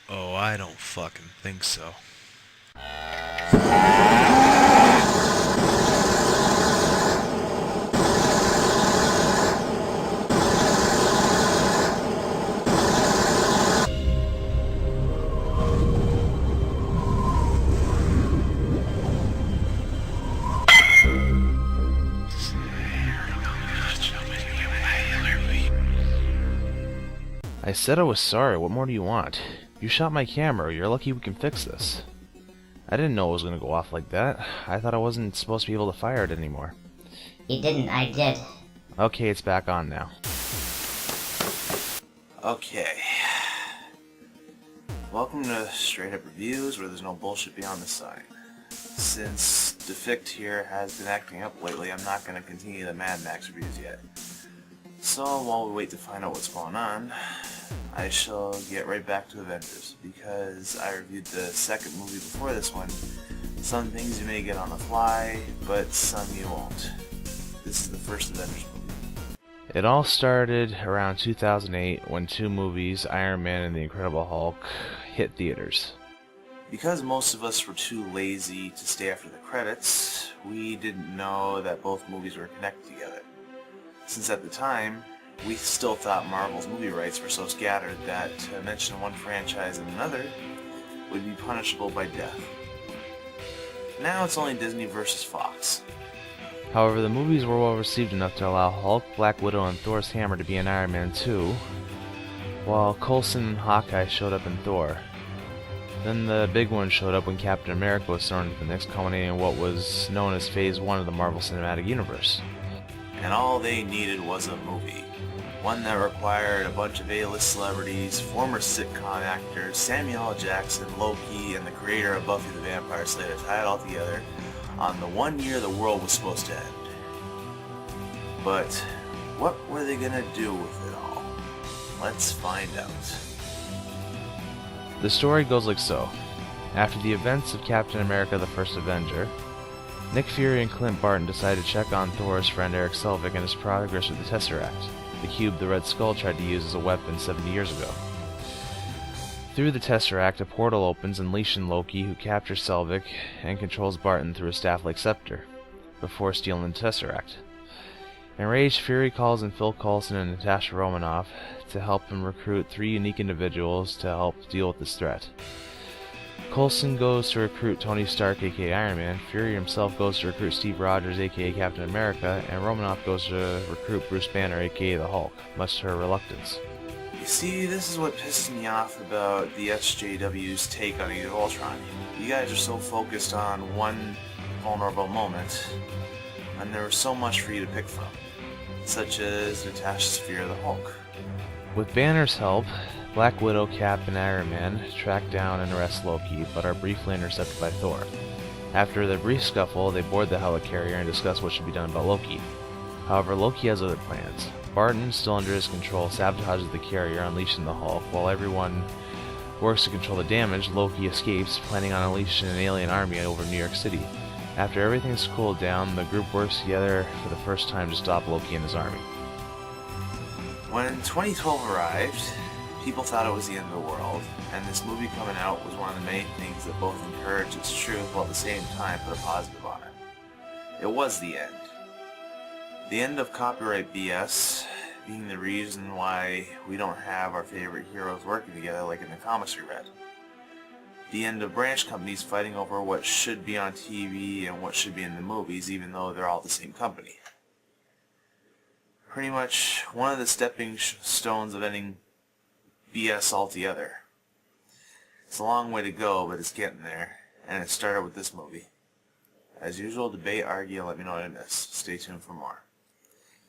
Oh, I don't fucking think so. I said I was sorry. What more do you want? You shot my camera. You're lucky we can fix this. I didn't know it was going to go off like that. I thought I wasn't supposed to be able to fire it anymore. You didn't, I did. Okay, it's back on now. Okay. Welcome to Straight Up Reviews, where there's no bullshit beyond the sign. Since Defict here has been acting up lately, I'm not going to continue the Mad Max reviews yet. So while we wait to find out what's going on, I shall get right back to Avengers, because I reviewed the second movie before this one. Some things you may get on the fly, but some you won't. This is the first Avengers movie. It all started around 2008 when two movies, Iron Man and The Incredible Hulk, hit theaters. Because most of us were too lazy to stay after the credits, we didn't know that both movies were connected together. Since at the time, we still thought Marvel's movie rights were so scattered that to mention one franchise and another would be punishable by death. Now it's only Disney versus Fox. However, the movies were well received enough to allow Hulk, Black Widow, and Thor's hammer to be in Iron Man 2, while Coulson and Hawkeye showed up in Thor. Then the big one showed up when Captain America was thrown into the mix, culminating in what was known as Phase 1 of the Marvel Cinematic Universe. And all they needed was a movie. One that required a bunch of A-list celebrities, former sitcom actors, Samuel L. Jackson, Loki, and the creator of Buffy the Vampire Slayer to tie it all together on the one year the world was supposed to end. But what were they gonna do with it all? Let's find out. The story goes like so. After the events of Captain America the First Avenger, Nick Fury and Clint Barton decided to check on Thor's friend Eric Selvig and his progress with the Tesseract, the cube the Red Skull tried to use as a weapon 70 years ago. Through the Tesseract, a portal opens, unleashing Loki, who captures Selvig and controls Barton through a staff-like scepter, before stealing the Tesseract. Enraged, Fury calls in Phil Coulson and Natasha Romanoff to help him recruit three unique individuals to help deal with this threat. Coulson goes to recruit Tony Stark, aka Iron Man, Fury himself goes to recruit Steve Rogers, aka Captain America, and Romanoff goes to recruit Bruce Banner, aka the Hulk, much to her reluctance. You see, this is what pisses me off about the SJW's take on Age of Ultron. You guys are so focused on one vulnerable moment, and there was so much for you to pick from, such as Natasha's fear of the Hulk. With Banner's help, Black Widow, Cap, and Iron Man track down and arrest Loki, but are briefly intercepted by Thor. After the brief scuffle, they board the helicarrier and discuss what should be done about Loki. However, Loki has other plans. Barton, still under his control, sabotages the carrier, unleashing the Hulk. While everyone works to control the damage, Loki escapes, planning on unleashing an alien army over New York City. After everything's cooled down, the group works together for the first time to stop Loki and his army. When 2012 arrived, people thought it was the end of the world, and this movie coming out was one of the main things that both encouraged its truth while at the same time put a positive on it. It was the end. The end of copyright BS being the reason why we don't have our favorite heroes working together like in the comics we read. The end of branch companies fighting over what should be on TV and what should be in the movies, even though they're all the same company. Pretty much one of the stepping stones of ending BS altogether. It's a long way to go, but it's getting there, and it started with this movie. As usual, debate, argue, and let me know what I missed. Stay tuned for more.